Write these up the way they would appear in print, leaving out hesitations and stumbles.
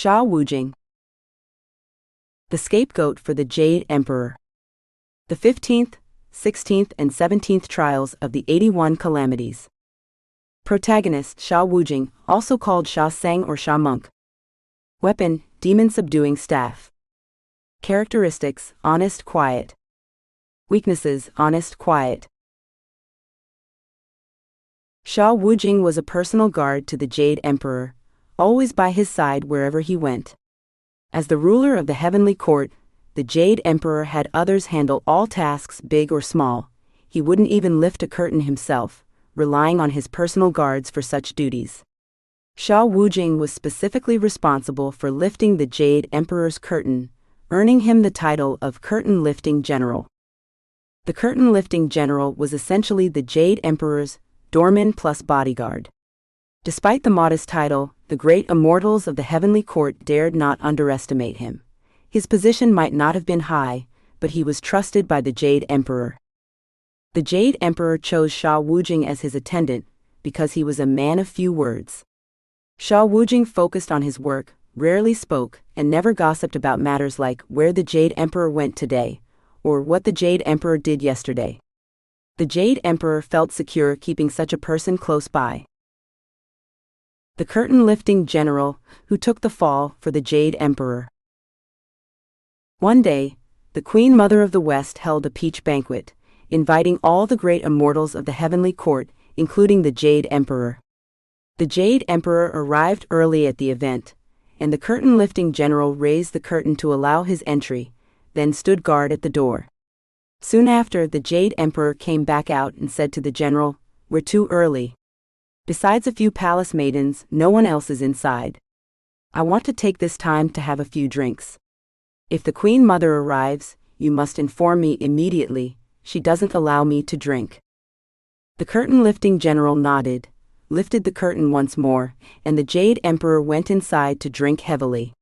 Xia Wujing, the scapegoat for the Jade Emperor. The 15th, 16th, and 17th trials of the 81 Calamities. Protagonist Xia Wujing, also called Xuanzang or Xia Monk. Weapon, demon-subduing staff. Characteristics, honest, quiet. Weaknesses, honest, quiet. Xia Wujing was a personal guard to the Jade Emperor, always by his side wherever he went. As the ruler of the heavenly court, the Jade Emperor had others handle all tasks, big or small. He wouldn't even lift a curtain himself, relying on his personal guards for such duties. Xia Wujing was specifically responsible for lifting the Jade Emperor's curtain, earning him the title of curtain-lifting general. The curtain-lifting general was essentially the Jade Emperor's doorman plus bodyguard. Despite the modest title, the great immortals of the heavenly court dared not underestimate him. His position might not have been high, but he was trusted by the Jade Emperor. The Jade Emperor chose Xia Wujing as his attendant because he was a man of few words. Xia Wujing focused on his work, rarely spoke, and never gossiped about matters like where the Jade Emperor went today, or what the Jade Emperor did yesterday. The Jade Emperor felt secure keeping such a person close by. The curtain-lifting general who took the fall for the Jade Emperor. One day, the Queen Mother of the West held a peach banquet, inviting all the great immortals of the heavenly court, including the Jade Emperor. The Jade Emperor arrived early at the event, and the curtain-lifting general raised the curtain to allow his entry, then stood guard at the door. Soon after, the Jade Emperor came back out and said to the general, "We're too early. Besides a few palace maidens, no one else is inside. I want to take this time to have a few drinks. If the Queen Mother arrives, you must inform me immediately. She doesn't allow me to drink." The curtain-lifting general nodded, lifted the curtain once more, and the Jade Emperor went inside to drink heavily.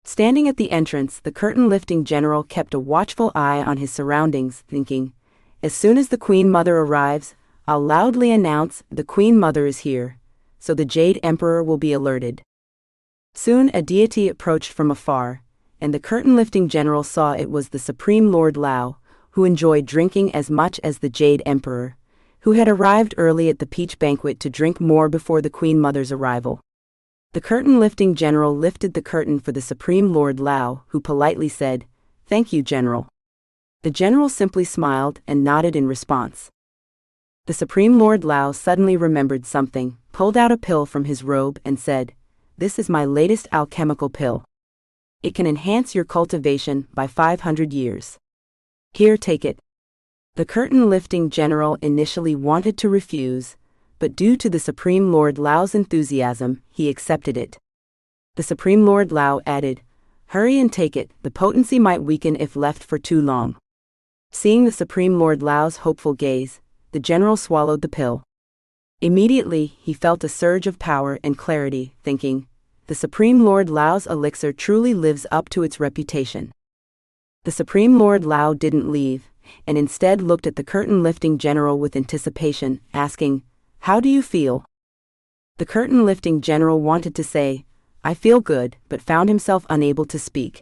Standing at the entrance, the curtain-lifting general kept a watchful eye on his surroundings, thinking, "As soon as the Queen Mother arrives, I'll loudly announce, 'The Queen Mother is here,' so the Jade Emperor will be alerted." Soon a deity approached from afar, and the curtain-lifting general saw it was the Supreme Lord Lao, who enjoyed drinking as much as the Jade Emperor, who had arrived early at the peach banquet to drink more before the Queen Mother's arrival. The curtain-lifting general lifted the curtain for the Supreme Lord Lao, who politely said, "Thank you, General." The general simply smiled and nodded in response. The Supreme Lord Lao suddenly remembered something, pulled out a pill from his robe and said, "This is my latest alchemical pill. It can enhance your cultivation by 500 years. Here, take it." The curtain-lifting general initially wanted to refuse, but due to the Supreme Lord Lao's enthusiasm, he accepted it. The Supreme Lord Lao added, "Hurry and take it, the potency might weaken if left for too long." Seeing the Supreme Lord Lao's hopeful gaze, the general swallowed the pill. Immediately, he felt a surge of power and clarity, thinking, "The Supreme Lord Lao's elixir truly lives up to its reputation." The Supreme Lord Lao didn't leave, and instead looked at the curtain-lifting general with anticipation, asking, "How do you feel?" The curtain-lifting general wanted to say, "I feel good," but found himself unable to speak.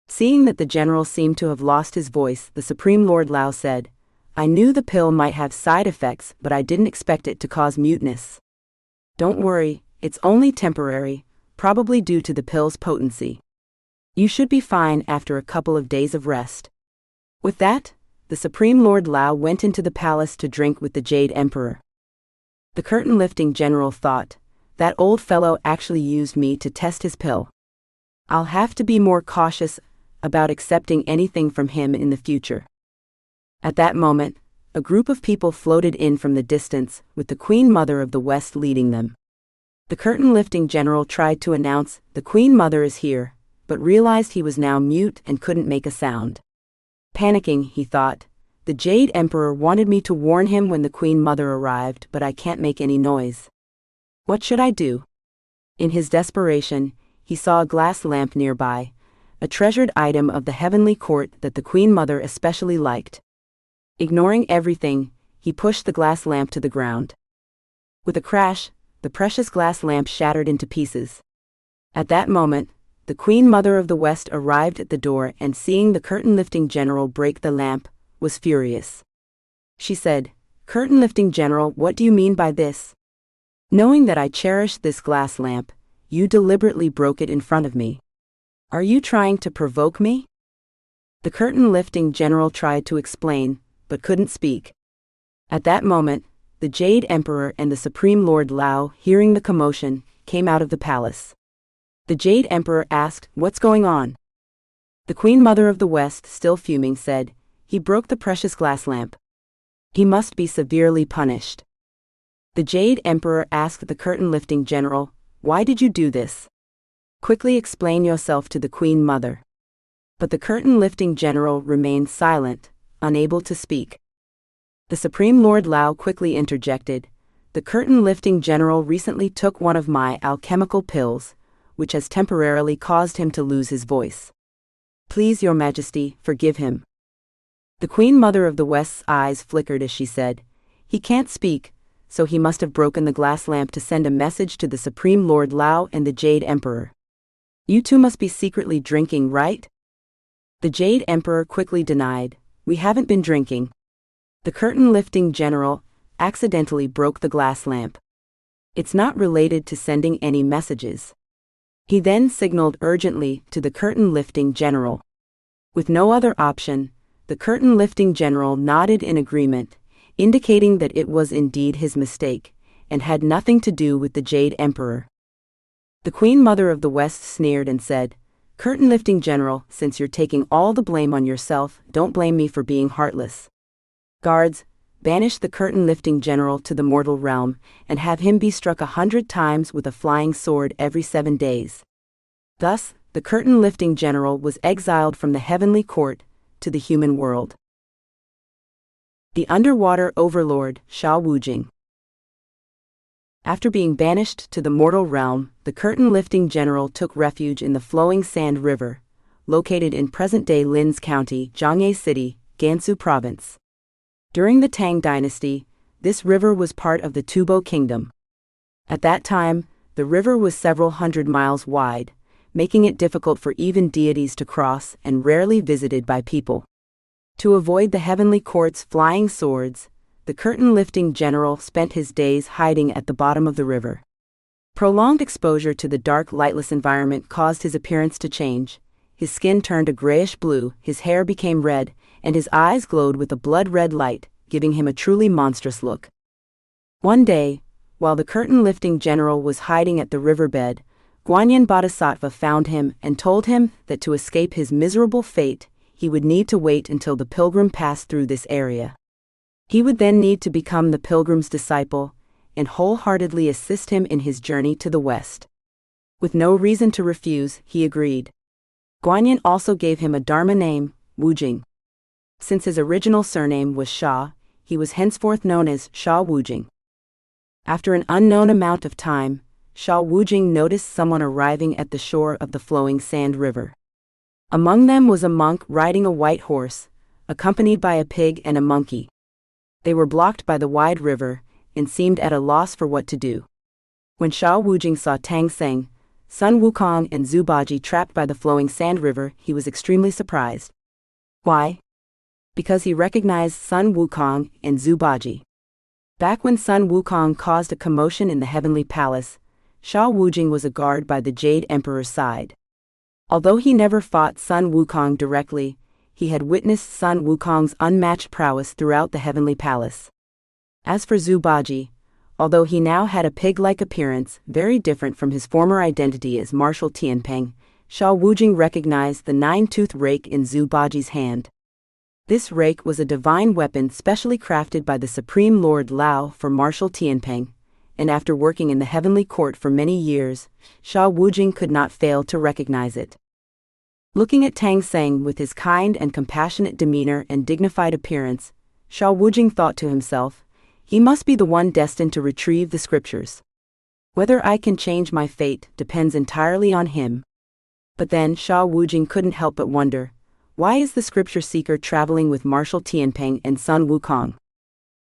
Seeing that the general seemed to have lost his voice, the Supreme Lord Lao said, "I knew the pill might have side effects, but I didn't expect it to cause muteness. Don't worry, it's only temporary, probably due to the pill's potency. You should be fine after a couple of days of rest." With that, the Supreme Lord Lao went into the palace to drink with the Jade Emperor. The curtain-lifting general thought, "That old fellow actually used me to test his pill. I'll have to be more cautious about accepting anything from him in the future." At that moment, a group of people floated in from the distance, with the Queen Mother of the West leading them. The curtain-lifting general tried to announce, "The Queen Mother is here," but realized he was now mute and couldn't make a sound. Panicking, he thought, "The Jade Emperor wanted me to warn him when the Queen Mother arrived, but I can't make any noise. What should I do?" In his desperation, he saw a glass lamp nearby, a treasured item of the heavenly court that the Queen Mother especially liked. Ignoring everything, he pushed the glass lamp to the ground. With a crash, the precious glass lamp shattered into pieces. At that moment, the Queen Mother of the West arrived at the door and seeing the curtain-lifting general break the lamp, was furious. She said, "Curtain-lifting general, what do you mean by this? Knowing that I cherish this glass lamp, you deliberately broke it in front of me. Are you trying to provoke me?" The curtain-lifting general tried to explain, but couldn't speak. At that moment, the Jade Emperor and the Supreme Lord Lao, hearing the commotion, came out of the palace. The Jade Emperor asked, "What's going on?" The Queen Mother of the West, still fuming, said, "He broke the precious glass lamp. He must be severely punished." The Jade Emperor asked the curtain-lifting general, "Why did you do this? Quickly explain yourself to the Queen Mother." But the curtain-lifting general remained silent, unable to speak. The Supreme Lord Lao quickly interjected, "The curtain-lifting general recently took one of my alchemical pills, which has temporarily caused him to lose his voice. Please, Your Majesty, forgive him." The Queen Mother of the West's eyes flickered as she said, "He can't speak, so he must have broken the glass lamp to send a message to the Supreme Lord Lao and the Jade Emperor. You two must be secretly drinking, right?" The Jade Emperor quickly denied, "We haven't been drinking. The curtain-lifting general accidentally broke the glass lamp. It's not related to sending any messages." He then signaled urgently to the curtain-lifting general. With no other option, the curtain-lifting general nodded in agreement, indicating that it was indeed his mistake, and had nothing to do with the Jade Emperor. The Queen Mother of the West sneered and said, "Curtain-lifting general, since you're taking all the blame on yourself, don't blame me for being heartless. Guards, banish the curtain-lifting general to the mortal realm, and have him be struck 100 times with a flying sword every 7 days." Thus, the curtain-lifting general was exiled from the heavenly court to the human world. The underwater overlord, Wujing. After being banished to the mortal realm, the curtain-lifting general took refuge in the flowing sand river, located in present-day Linz County, Zhangye City, Gansu Province. During the Tang Dynasty, this river was part of the Tubo Kingdom. At that time, the river was several hundred miles wide, making it difficult for even deities to cross and rarely visited by people. To avoid the heavenly court's flying swords, the curtain-lifting general spent his days hiding at the bottom of the river. Prolonged exposure to the dark, lightless environment caused his appearance to change. His skin turned a grayish-blue, his hair became red, and his eyes glowed with a blood-red light, giving him a truly monstrous look. One day, while the curtain-lifting general was hiding at the riverbed, Guanyin Bodhisattva found him and told him that to escape his miserable fate, he would need to wait until the pilgrim passed through this area. He would then need to become the pilgrim's disciple and wholeheartedly assist him in his journey to the west. With no reason to refuse, he agreed. Guanyin also gave him a Dharma name, Wujing. Since his original surname was Sha, he was henceforth known as Sha Wujing. After an unknown amount of time, Sha Wujing noticed someone arriving at the shore of the flowing sand river. Among them was a monk riding a white horse, accompanied by a pig and a monkey. They were blocked by the wide river and seemed at a loss for what to do. When Sha Wujing saw Tang Seng, Sun Wukong and Zhu Baji trapped by the flowing sand river, he was extremely surprised. Why? Because he recognized Sun Wukong and Zhu Baji. Back when Sun Wukong caused a commotion in the heavenly palace, Sha Wujing was a guard by the Jade Emperor's side. Although he never fought Sun Wukong directly, he had witnessed Sun Wukong's unmatched prowess throughout the heavenly palace. As for Zhu Baji, although he now had a pig-like appearance, very different from his former identity as Marshal Tianpeng, Sha Wujing recognized the 9-toothed rake in Zhu Baji's hand. This rake was a divine weapon specially crafted by the Supreme Lord Lao for Marshal Tianpeng, and after working in the heavenly court for many years, Sha Wujing could not fail to recognize it. Looking at Tang Seng with his kind and compassionate demeanor and dignified appearance, Sha Wujing thought to himself, he must be the one destined to retrieve the scriptures. Whether I can change my fate depends entirely on him. But then Sha Wujing couldn't help but wonder, why is the scripture seeker traveling with Marshal Tianpeng and Sun Wukong?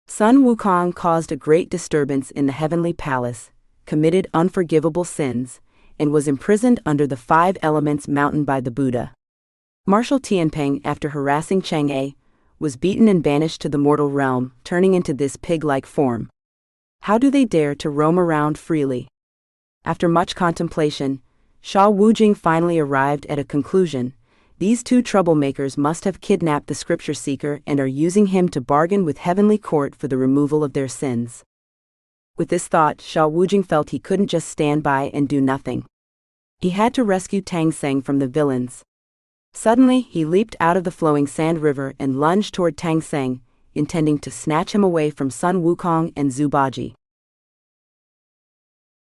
Sun Wukong caused a great disturbance in the heavenly palace, committed unforgivable sins, and was imprisoned under the 5 elements mountain by the Buddha. Marshal Tianping, after harassing Chang'e, was beaten and banished to the mortal realm, turning into this pig-like form. How do they dare to roam around freely? After much contemplation, Wujing finally arrived at a conclusion. These 2 troublemakers must have kidnapped the scripture seeker and are using him to bargain with heavenly court for the removal of their sins. With this thought, Wujing felt he couldn't just stand by and do nothing. He had to rescue Tangseng from the villains. Suddenly, he leaped out of the flowing sand river and lunged toward Tangseng, intending to snatch him away from Sun Wukong and Zhu Baji.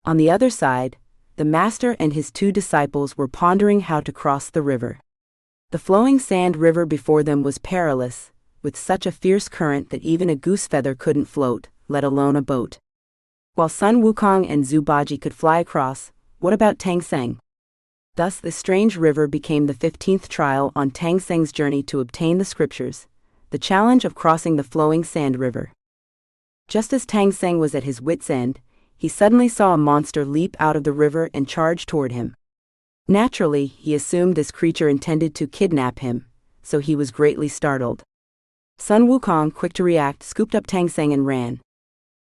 On the other side, the master and his 2 disciples were pondering how to cross the river. The flowing sand river before them was perilous, with such a fierce current that even a goose feather couldn't float, let alone a boat. While Sun Wukong and Zhu Baji could fly across, what about Tangseng? Thus the strange river became the 15th trial on Tangseng's journey to obtain the scriptures, the challenge of crossing the flowing sand river. Just as Tangseng was at his wit's end, he suddenly saw a monster leap out of the river and charge toward him. Naturally, he assumed this creature intended to kidnap him, so he was greatly startled. Sun Wukong, quick to react, scooped up Tangseng and ran.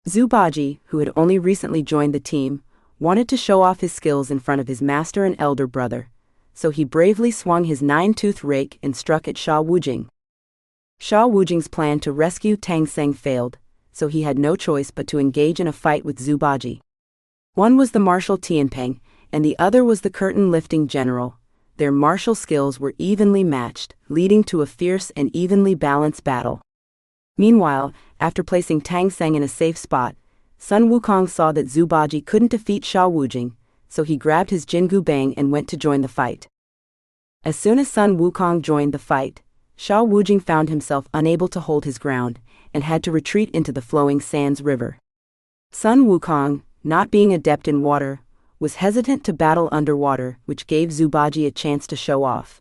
Zhu Baji, who had only recently joined the team, wanted to show off his skills in front of his master and elder brother, so he bravely swung his 9-toothed rake and struck at Wujing. Wujing's plan to rescue Tangseng failed, so he had no choice but to engage in a fight with Zhu Baji. One was the martial Tianping, and the other was the curtain-lifting general. Their martial skills were evenly matched, leading to a fierce and evenly balanced battle. Meanwhile, after placing Tangseng in a safe spot, Sun Wukong saw that Zhu Baji couldn't defeat Wujing, so he grabbed his Jingu Bang and went to join the fight. As soon as Sun Wukong joined the fight, Wujing found himself unable to hold his ground, and had to retreat into the flowing sands river. Sun Wukong, not being adept in water, was hesitant to battle underwater, which gave Zhu Baji a chance to show off.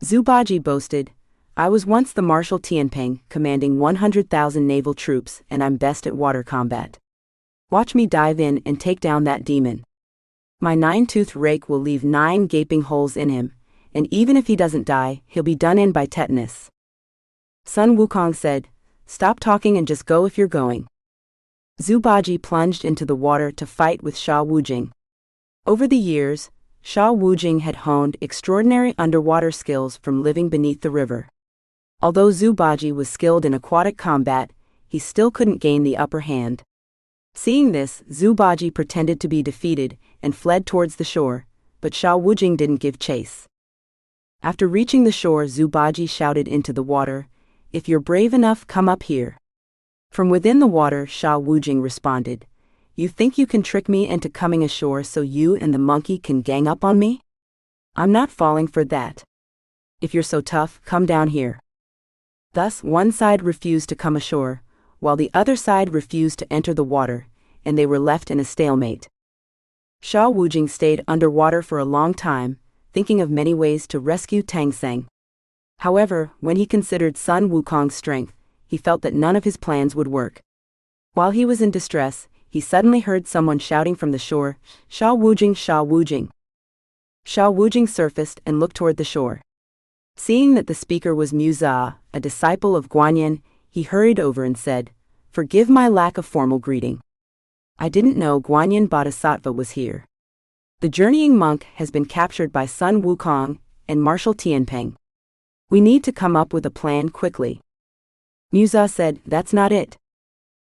Zhu Baji boasted, "I was once the Marshal Tianping, commanding 100,000 naval troops, and I'm best at water combat. Watch me dive in and take down that demon. My 9-toothed rake will leave 9 gaping holes in him, and even if he doesn't die, he'll be done in by tetanus." Sun Wukong said, "Stop talking and just go if you're going." Zhu Baji plunged into the water to fight with Wujing. Over the years, Wujing had honed extraordinary underwater skills from living beneath the river. Although Zhu Baji was skilled in aquatic combat, he still couldn't gain the upper hand. Seeing this, Zhu Baji pretended to be defeated and fled towards the shore, but Wujing didn't give chase. After reaching the shore, Zhu Baji shouted into the water, "If you're brave enough, come up here." From within the water, Wujing responded, "You think you can trick me into coming ashore so you and the monkey can gang up on me? I'm not falling for that. If you're so tough, come down here." Thus, one side refused to come ashore, while the other side refused to enter the water, and they were left in a stalemate. Wujing stayed underwater for a long time, thinking of many ways to rescue Tangseng. However, when he considered Sun Wukong's strength, he felt that none of his plans would work. While he was in distress, he suddenly heard someone shouting from the shore, Wujing, Wujing." Wujing surfaced and looked toward the shore. Seeing that the speaker was Muza, a disciple of Guanyin, he hurried over and said, "Forgive my lack of formal greeting. I didn't know Guanyin Bodhisattva was here. The journeying monk has been captured by Sun Wukong and Marshal Tianping. We need to come up with a plan quickly." Muza said, "That's not it.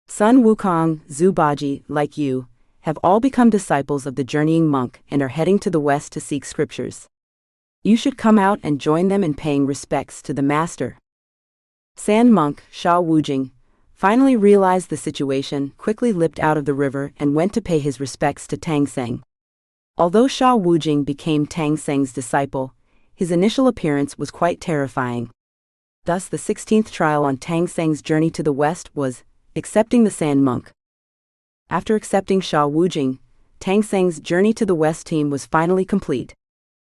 Sun Wukong, Zhu Baji, like you, have all become disciples of the journeying monk and are heading to the west to seek scriptures. You should come out and join them in paying respects to the master." Sand monk, Wujing, finally realized the situation, quickly leapt out of the river and went to pay his respects to Tangseng. Although Wujing became Tangseng's disciple, his initial appearance was quite terrifying. Thus the 16th trial on Tangseng's journey to the west was accepting the sand monk. After accepting Wujing, Tangseng's journey to the west team was finally complete.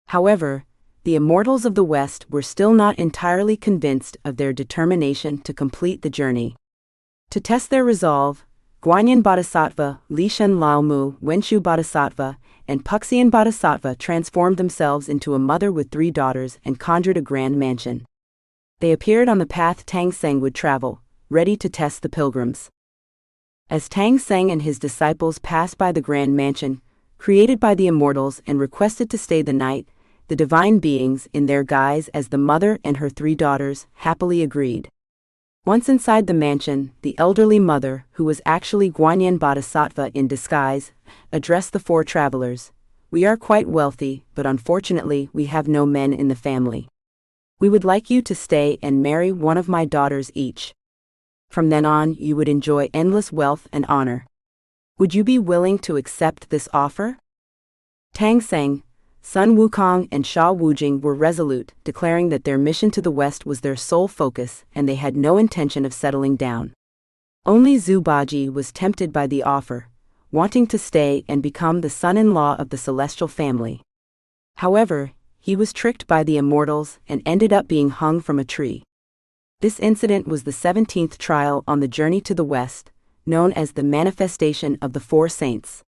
However, the immortals of the west were still not entirely convinced of their determination to complete the journey. To test their resolve, Guanyin Bodhisattva, Lishan Laomu, Wenshu Bodhisattva, and Puxian Bodhisattva transformed themselves into a mother with 3 daughters and conjured a grand mansion. They appeared on the path Tang Seng would travel, ready to test the pilgrims. As Tang Seng and his disciples passed by the grand mansion, created by the immortals, and requested to stay the night, the divine beings, in their guise as the mother and her 3 daughters, happily agreed. Once inside the mansion, the elderly mother, who was actually Guanyin Bodhisattva in disguise, addressed the 4 travelers. "We are quite wealthy, but unfortunately we have no men in the family. We would like you to stay and marry one of my daughters each. From then on, you would enjoy endless wealth and honor. Would you be willing to accept this offer?" Tang Seng, Sun Wukong, and Sha Wujing were resolute, declaring that their mission to the west was their sole focus and they had no intention of settling down. Only Zhu Baji was tempted by the offer, wanting to stay and become the son-in-law of the celestial family. However, he was tricked by the immortals and ended up being hung from a tree. This incident was the 17th trial on the journey to the west, known as the manifestation of the 4 saints.